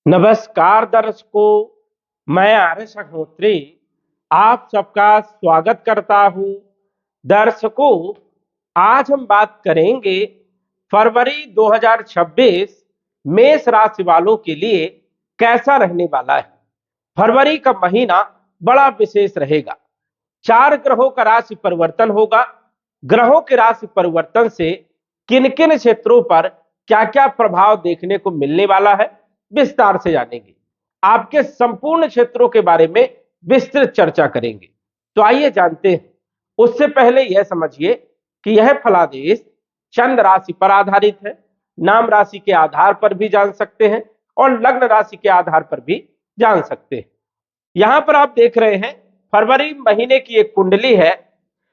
नमस्कार दर्शकों, मैं आर्यस अग्निहोत्री आप सबका स्वागत करता हूं। दर्शकों, आज हम बात करेंगे फरवरी 2026 मेष राशि वालों के लिए कैसा रहने वाला है। फरवरी का महीना बड़ा विशेष रहेगा। 4 ग्रहों का राशि परिवर्तन होगा। ग्रहों के राशि परिवर्तन से किन किन क्षेत्रों पर क्या क्या प्रभाव देखने को मिलने वाला है, विस्तार से जानेंगे। आपके संपूर्ण क्षेत्रों के बारे में विस्तृत चर्चा करेंगे। तो आइए जानते हैं। उससे पहले यह समझिए कि यह फलादेश चंद्र राशि पर आधारित है। नाम राशि के आधार पर भी जान सकते हैं और लग्न राशि के आधार पर भी जान सकते हैं। यहां पर आप देख रहे हैं फरवरी महीने की एक कुंडली है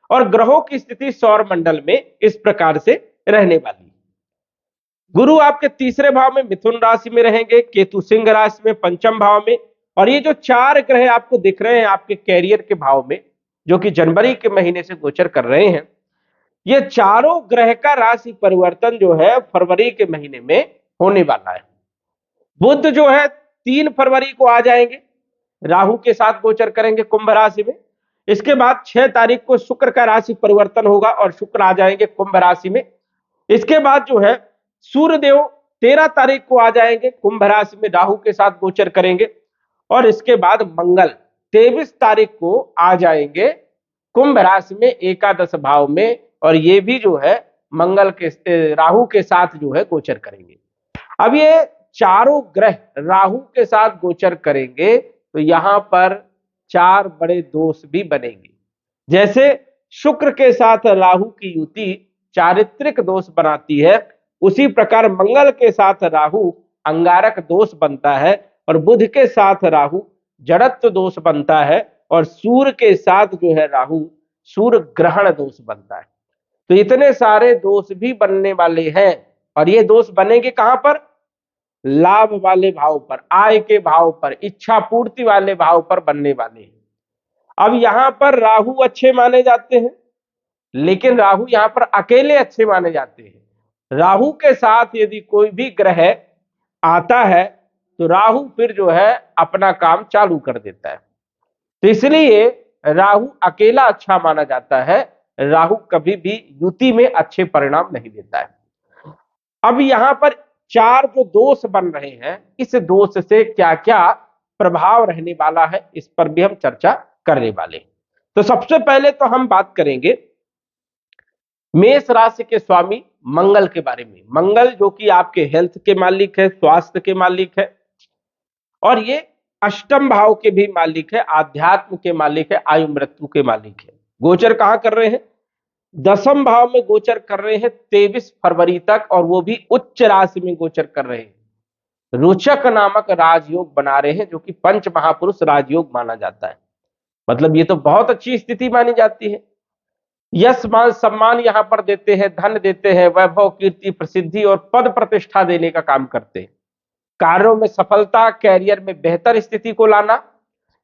और ग्रहों की स्थिति सौर मंडल में इस प्रकार से रहने वाली है। गुरु आपके तीसरे भाव में मिथुन राशि में रहेंगे, केतु सिंह राशि में पंचम भाव में, और ये जो 4 ग्रह आपको दिख रहे हैं आपके कैरियर के भाव में, जो कि जनवरी के महीने से गोचर कर रहे हैं, ये चारों ग्रह का राशि परिवर्तन जो है फरवरी के महीने में होने वाला है। बुध जो है 3 फरवरी को आ जाएंगे, राहु के साथ गोचर करेंगे कुंभ राशि में। इसके बाद 6 तारीख को शुक्र का राशि परिवर्तन होगा और शुक्र आ जाएंगे कुंभ राशि में। इसके बाद जो है सूर्यदेव 13 तारीख को आ जाएंगे कुंभ राशि में, राहु के साथ गोचर करेंगे। और इसके बाद मंगल 23 तारीख को आ जाएंगे कुंभ राशि में एकादश भाव में, और ये भी जो है मंगल के राहु के साथ जो है गोचर करेंगे। अब ये चारों ग्रह राहु के साथ गोचर करेंगे तो यहां पर 4 बड़े दोष भी बनेंगे। जैसे शुक्र के साथ राहु की युति चारित्रिक दोष बनाती है, उसी प्रकार मंगल के साथ राहु अंगारक दोष बनता है, और बुध के साथ राहु जड़त्व दोष बनता है, और सूर्य के साथ जो है राहु सूर्य ग्रहण दोष बनता है। तो इतने सारे दोष भी बनने वाले हैं, और ये दोष बनेंगे कहां पर? लाभ वाले भाव पर, आय के भाव पर, इच्छा पूर्ति वाले भाव पर बनने वाले हैं। अब यहां पर राहु अच्छे माने जाते हैं, लेकिन राहु यहां पर अकेले अच्छे माने जाते हैं। राहु के साथ यदि कोई भी ग्रह आता है तो राहु फिर जो है अपना काम चालू कर देता है। तो इसलिए राहु अकेला अच्छा माना जाता है। राहु कभी भी युति में अच्छे परिणाम नहीं देता है। अब यहां पर 4 जो दोष बन रहे हैं, इस दोष से क्या क्या प्रभाव रहने वाला है, इस पर भी हम चर्चा करने वाले हैं। तो सबसे पहले तो हम बात करेंगे मेष राशि के स्वामी मंगल के बारे में। मंगल जो कि आपके हेल्थ के मालिक है, स्वास्थ्य के मालिक है, और ये अष्टम भाव के भी मालिक है, आध्यात्म के मालिक है, आयु मृत्यु के मालिक है। गोचर कहां कर रहे हैं? दसम भाव में गोचर कर रहे हैं 23 फरवरी तक, और वो भी उच्च राशि में गोचर कर रहे हैं। रोचक नामक राजयोग बना रहे हैं, जो कि पंच महापुरुष राजयोग माना जाता है। मतलब ये तो बहुत अच्छी स्थिति मानी जाती है। यश मान सम्मान यहां पर देते हैं, धन देते हैं, वैभव कीर्ति प्रसिद्धि और पद प्रतिष्ठा देने का काम करते हैं। कार्यों में सफलता, कैरियर में बेहतर स्थिति को लाना,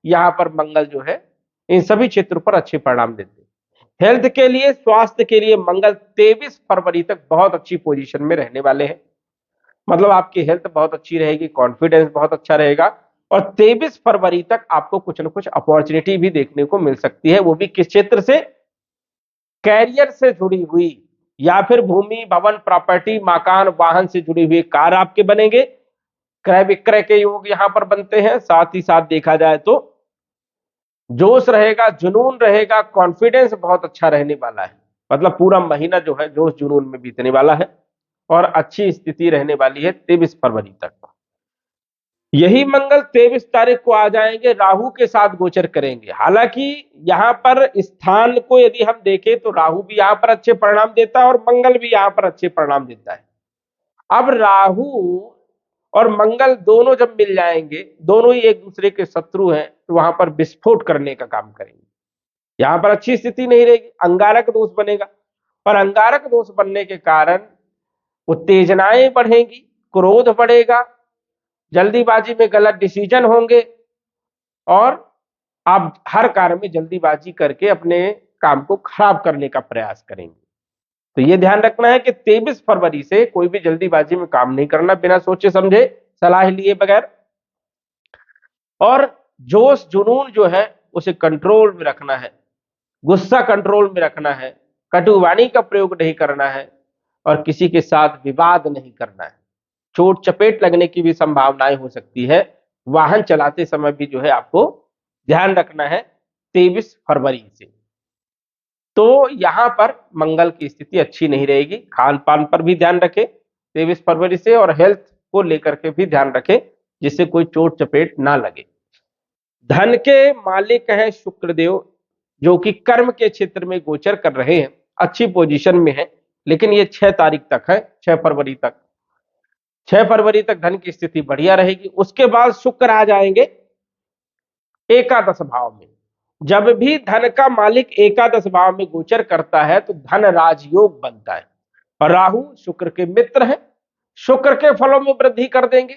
यहां पर मंगल जो है इन सभी क्षेत्रों पर अच्छे परिणाम देते हैं। हेल्थ के लिए, स्वास्थ्य के लिए मंगल 23 फरवरी तक बहुत अच्छी पोजीशन में रहने वाले हैं। मतलब आपकी हेल्थ बहुत अच्छी रहेगी, कॉन्फिडेंस बहुत अच्छा रहेगा, और 23 फरवरी तक आपको कुछ ना कुछ अपॉर्चुनिटी भी देखने को मिल सकती है। वो भी किस क्षेत्र से? कैरियर से जुड़ी हुई, या फिर भूमि, भवन, प्रॉपर्टी, मकान, वाहन से जुड़ी हुई कार आपके बनेंगे। क्रय विक्रय के योग यहां पर बनते हैं। साथ ही साथ देखा जाए तो जोश रहेगा, जुनून रहेगा, कॉन्फिडेंस बहुत अच्छा रहने वाला है। मतलब पूरा महीना जो है जोश जुनून में बीतने वाला है, और अच्छी स्थिति रहने वाली है 23 फरवरी तक। यही मंगल 23 तारीख को आ जाएंगे, राहु के साथ गोचर करेंगे। हालांकि यहां पर स्थान को यदि हम देखें तो राहु भी यहां पर अच्छे परिणाम देता है और मंगल भी यहां पर अच्छे परिणाम देता है। अब राहु और मंगल दोनों जब मिल जाएंगे, दोनों ही एक दूसरे के शत्रु हैं, तो वहां पर विस्फोट करने का काम करेंगे। यहां पर अच्छी स्थिति नहीं रहेगी, अंगारक दोष बनेगा, और अंगारक दोष बनने के कारण उत्तेजनाएं बढ़ेंगी, क्रोध बढ़ेगा, जल्दीबाजी में गलत डिसीजन होंगे, और आप हर कार्य में जल्दीबाजी करके अपने काम को खराब करने का प्रयास करेंगे। तो ये ध्यान रखना है कि 23 फरवरी से कोई भी जल्दीबाजी में काम नहीं करना, बिना सोचे समझे, सलाह लिए बगैर। और जोश जुनून जो है उसे कंट्रोल में रखना है, गुस्सा कंट्रोल में रखना है, कटुवाणी का प्रयोग नहीं करना है और किसी के साथ विवाद नहीं करना है। चोट चपेट लगने की भी संभावनाएं हो सकती है, वाहन चलाते समय भी जो है आपको ध्यान रखना है 23 फरवरी से। तो यहां पर मंगल की स्थिति अच्छी नहीं रहेगी। खान पान पर भी ध्यान रखें 23 फरवरी से, और हेल्थ को लेकर के भी ध्यान रखें जिससे कोई चोट चपेट ना लगे। धन के मालिक हैं शुक्रदेव, जो कि कर्म के क्षेत्र में गोचर कर रहे हैं, अच्छी पोजीशन में है, लेकिन ये 6 तारीख तक है, 6 फरवरी तक। 6 फरवरी तक धन की स्थिति बढ़िया रहेगी। उसके बाद शुक्र आ जाएंगे एकादश भाव में। जब भी धन का मालिक एकादश भाव में गोचर करता है तो धन राजयोग बनता है, और राहु शुक्र के मित्र है, शुक्र के फलों में वृद्धि कर देंगे।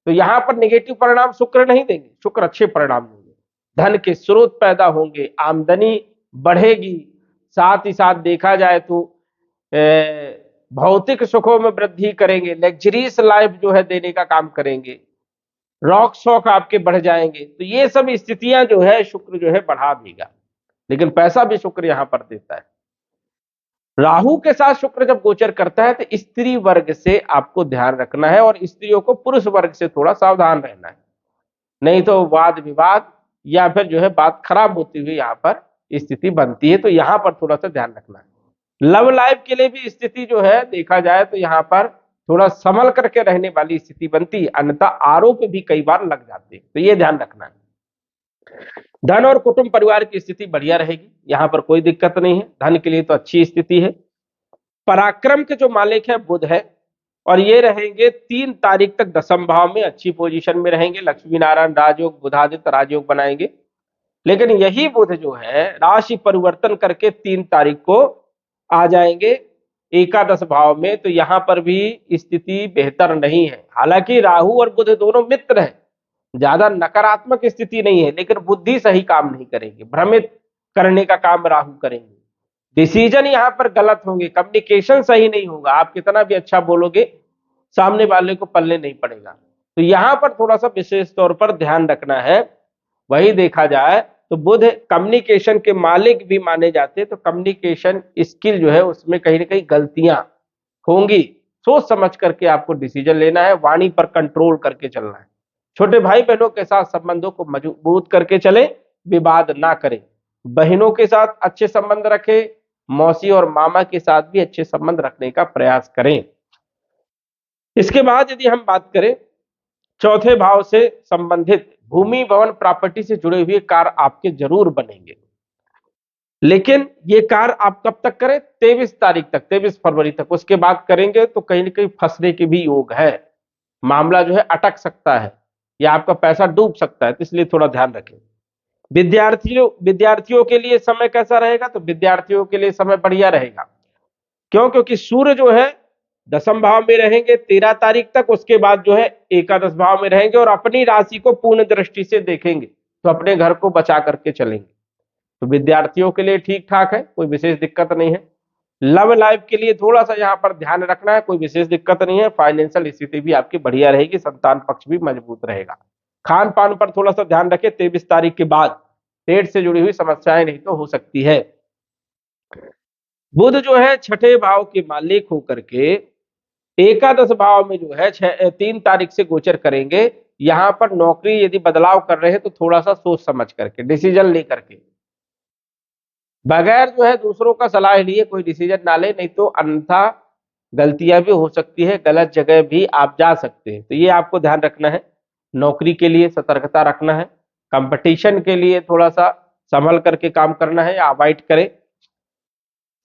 तो यहां पर नेगेटिव परिणाम शुक्र नहीं देंगे, शुक्र अच्छे परिणाम देंगे। धन के स्रोत पैदा होंगे, आमदनी बढ़ेगी, साथ ही साथ देखा जाए तो भौतिक सुखों में वृद्धि करेंगे, लग्जरीज लाइफ जो है देने का काम करेंगे, रॉक शौक आपके बढ़ जाएंगे। तो ये सब स्थितियां जो है शुक्र जो है बढ़ा देगा, लेकिन पैसा भी शुक्र यहां पर देता है। राहु के साथ शुक्र जब गोचर करता है तो स्त्री वर्ग से आपको ध्यान रखना है, और स्त्रियों को पुरुष वर्ग से थोड़ा सावधान रहना है, नहीं तो वाद विवाद या फिर जो है बात खराब होती हुई यहाँ पर स्थिति बनती है। तो यहाँ पर थोड़ा सा ध्यान रखना है। लव लाइफ के लिए भी स्थिति जो है देखा जाए तो यहाँ पर थोड़ा संभल करके रहने वाली स्थिति बनती है, अन्यथा आरोप भी कई बार लग जाते हैं, तो ये ध्यान रखना है। धन और कुटुंब परिवार की स्थिति बढ़िया रहेगी, यहाँ पर कोई दिक्कत नहीं है, धन के लिए तो अच्छी स्थिति है। पराक्रम के जो मालिक है बुध है, और ये रहेंगे 3 तारीख तक दसम भाव में, अच्छी पोजीशन में रहेंगे। लक्ष्मी नारायण राजयोग, बुधादित्य राजयोग बनाएंगे। लेकिन यही बुध जो है राशि परिवर्तन करके 3 तारीख को आ जाएंगे एकादश भाव में, तो यहां पर भी स्थिति बेहतर नहीं है। हालांकि राहु और बुध दोनों मित्र हैं, ज्यादा नकारात्मक स्थिति नहीं है, लेकिन बुद्धि सही काम नहीं करेंगे, भ्रमित करने का काम राहु करेंगे। डिसीजन यहां पर गलत होंगे, कम्युनिकेशन सही नहीं होगा, आप कितना भी अच्छा बोलोगे सामने वाले को पल्ले नहीं पड़ेगा। तो यहां पर थोड़ा सा विशेष तौर पर ध्यान रखना है। वही देखा जाए तो बुध कम्युनिकेशन के मालिक भी माने जाते हैं, तो कम्युनिकेशन स्किल जो है उसमें कहीं ना कहीं गलतियां होंगी। सोच समझ करके आपको डिसीजन लेना है, वाणी पर कंट्रोल करके चलना है। छोटे भाई बहनों के साथ संबंधों को मजबूत करके चले, विवाद ना करें। बहनों के साथ अच्छे संबंध रखें, मौसी और मामा के साथ भी अच्छे संबंध रखने का प्रयास करें। इसके बाद यदि हम बात करें चौथे भाव से संबंधित भूमि भवन प्रॉपर्टी से जुड़े हुए कार्य आपके जरूर बनेंगे, लेकिन ये कार्य आप कब तक करें? 23 तारीख तक, 23 फरवरी तक। उसके बाद करेंगे तो कहीं ना कहीं फंसने के भी योग है, मामला जो है अटक सकता है या आपका पैसा डूब सकता है, तो इसलिए थोड़ा ध्यान रखें। विद्यार्थियों के लिए समय कैसा रहेगा? तो विद्यार्थियों के लिए समय बढ़िया रहेगा। क्यों? क्योंकि सूर्य जो है दसम भाव में रहेंगे 13 तारीख तक, उसके बाद जो है एकादश भाव में रहेंगे और अपनी राशि को पूर्ण दृष्टि से देखेंगे, तो अपने घर को बचा करके चलेंगे। तो विद्यार्थियों के लिए ठीक ठाक है, कोई विशेष दिक्कत नहीं है। लव लाइफ के लिए थोड़ा सा यहाँ पर ध्यान रखना है, कोई विशेष दिक्कत नहीं है। फाइनेंशियल स्थिति भी आपकी बढ़िया रहेगी, संतान पक्ष भी मजबूत रहेगा। खान पान पर थोड़ा सा ध्यान रखें, 23 तारीख के बाद पेट से जुड़ी हुई समस्याएं नहीं तो हो सकती है। बुध जो है छठे भाव के मालिक होकर के एकादश भाव में जो है 3 तारीख से गोचर करेंगे। यहां पर नौकरी यदि बदलाव कर रहे हैं तो थोड़ा सा सोच समझ करके डिसीजन लेकर के, बगैर जो है दूसरों का सलाह लिए कोई डिसीजन ना ले, नहीं तो अन्यथा गलतियां भी हो सकती है, गलत जगह भी आप जा सकते हैं। तो ये आपको ध्यान रखना है। नौकरी के लिए सतर्कता रखना है, कंपटीशन के लिए थोड़ा सा संभल करके काम करना है या अवॉइड करें।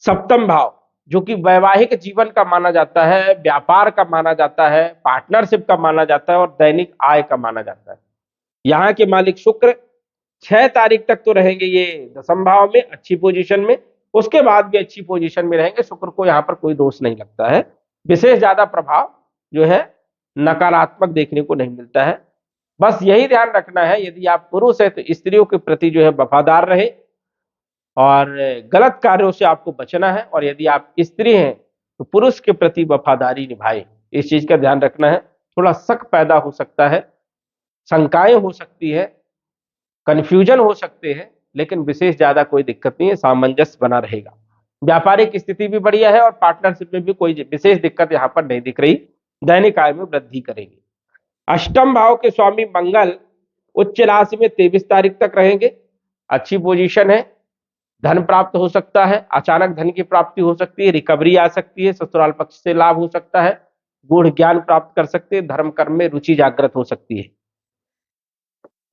सप्तम भाव जो कि वैवाहिक जीवन का माना जाता है, व्यापार का माना जाता है, पार्टनरशिप का माना जाता है और दैनिक आय का माना जाता है। यहाँ के मालिक शुक्र 6 तारीख तक तो रहेंगे ये दसम भाव में अच्छी पोजीशन में, उसके बाद भी अच्छी पोजीशन में रहेंगे। शुक्र को यहाँ पर कोई दोष नहीं लगता है, विशेष ज्यादा प्रभाव जो है नकारात्मक देखने को नहीं मिलता है। बस यही ध्यान रखना है, यदि आप पुरुष है तो स्त्रियों के प्रति जो है वफादार रहे और गलत कार्यों से आपको बचना है, और यदि आप स्त्री हैं तो पुरुष के प्रति वफादारी निभाएं, इस चीज का ध्यान रखना है। थोड़ा शक पैदा हो सकता है, शंकाएं हो सकती है, कंफ्यूजन हो सकते हैं, लेकिन विशेष ज्यादा कोई दिक्कत नहीं है, सामंजस्य बना रहेगा। व्यापारिक स्थिति भी बढ़िया है और पार्टनरशिप में भी कोई विशेष दिक्कत यहाँ पर नहीं दिख रही। दैनिक आय में वृद्धि करेगी। अष्टम भाव के स्वामी मंगल उच्च राशि में 23 तारीख तक रहेंगे। अच्छी पोजीशन है। धन प्राप्त हो सकता है, अचानक धन की प्राप्ति हो सकती है, रिकवरी आ सकती है, ससुराल पक्ष से लाभ हो सकता है, गूढ़ ज्ञान प्राप्त कर सकते हैं, धर्म कर्म में रुचि जागृत हो सकती है।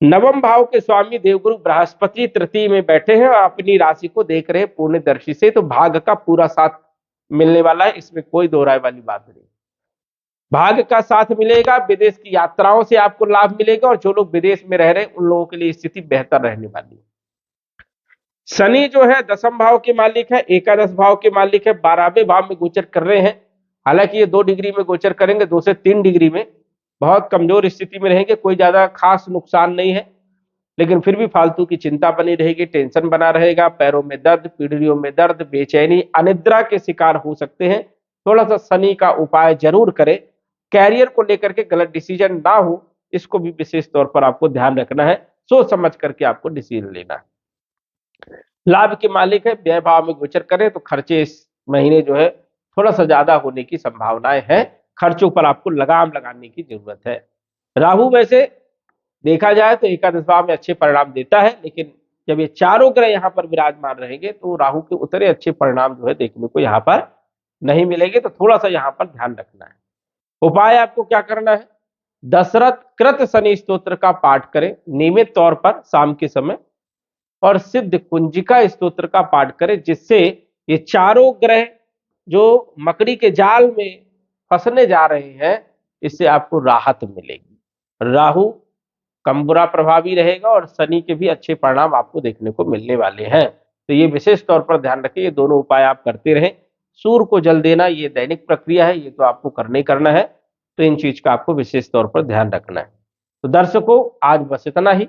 नवम भाव के स्वामी देवगुरु बृहस्पति तृतीय में बैठे हैं और अपनी राशि को देख रहे हैं पूर्ण दर्शी से, तो भाग्य का पूरा साथ मिलने वाला है, इसमें कोई दो राय वाली बात नहीं। भाग्य का साथ मिलेगा, विदेश की यात्राओं से आपको लाभ मिलेगा और जो लोग विदेश में रह रहे हैं उन लोगों के लिए स्थिति बेहतर रहने वाली है। शनि जो है 10वें भाव के मालिक है, एकादश भाव के मालिक है, 12वें भाव में गोचर कर रहे हैं। हालांकि ये 2 डिग्री में गोचर करेंगे, 2 से 3 डिग्री में बहुत कमजोर स्थिति में रहेंगे, कोई ज्यादा खास नुकसान नहीं है, लेकिन फिर भी फालतू की चिंता बनी रहेगी, टेंशन बना रहेगा, पैरों में दर्द, पीढ़ियों में दर्द, बेचैनी, अनिद्रा के शिकार हो सकते हैं। थोड़ा सा शनि का उपाय जरूर करें। कैरियर को लेकर के गलत डिसीजन ना हो, इसको भी विशेष तौर पर आपको ध्यान रखना है, सोच समझ करके आपको डिसीजन लेना है। लाभ के मालिक है, व्यय भाव में गोचर करें तो खर्चे इस महीने जो है थोड़ा सा ज्यादा होने की संभावनाएं हैं। खर्चों पर आपको लगाम लगाने की जरूरत है। राहु वैसे देखा जाए तो एकादश भाव में अच्छे परिणाम देता है, लेकिन जब ये चारों ग्रह यहाँ पर विराजमान रहेंगे तो राहु के उतरे अच्छे परिणाम जो है देखने को यहाँ पर नहीं मिलेंगे, तो थोड़ा सा यहाँ पर ध्यान रखना है। उपाय आपको क्या करना है, दशरथ कृत शनि स्तोत्र का पाठ करें नियमित तौर पर शाम के समय, और सिद्ध कुंजिका स्तोत्र का पाठ करें, जिससे ये चारों ग्रह जो मकड़ी के जाल में फंसने जा रहे हैं इससे आपको राहत मिलेगी। राहु कम बुरा प्रभावी रहेगा और शनि के भी अच्छे परिणाम आपको देखने को मिलने वाले हैं, तो ये विशेष तौर पर ध्यान रखिए। ये दोनों उपाय आप करते रहें। सूर्य को जल देना ये दैनिक प्रक्रिया है, ये तो आपको करना ही करना है, तो इन चीज का आपको विशेष तौर पर ध्यान रखना है। तो दर्शकों आज बस इतना ही।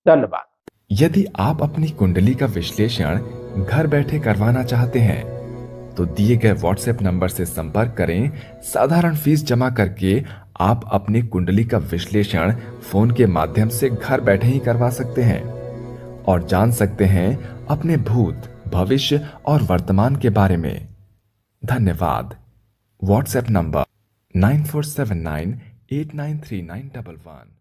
धन्यवाद। यदि आप अपनी कुंडली का विश्लेषण घर बैठे करवाना चाहते हैं तो दिए गए व्हाट्सएप नंबर से संपर्क करें। साधारण फीस जमा करके आप अपनी कुंडली का विश्लेषण फोन के माध्यम से घर बैठे ही करवा सकते हैं और जान सकते हैं अपने भूत, भविष्य और वर्तमान के बारे में। धन्यवाद। WhatsApp number 9479893911।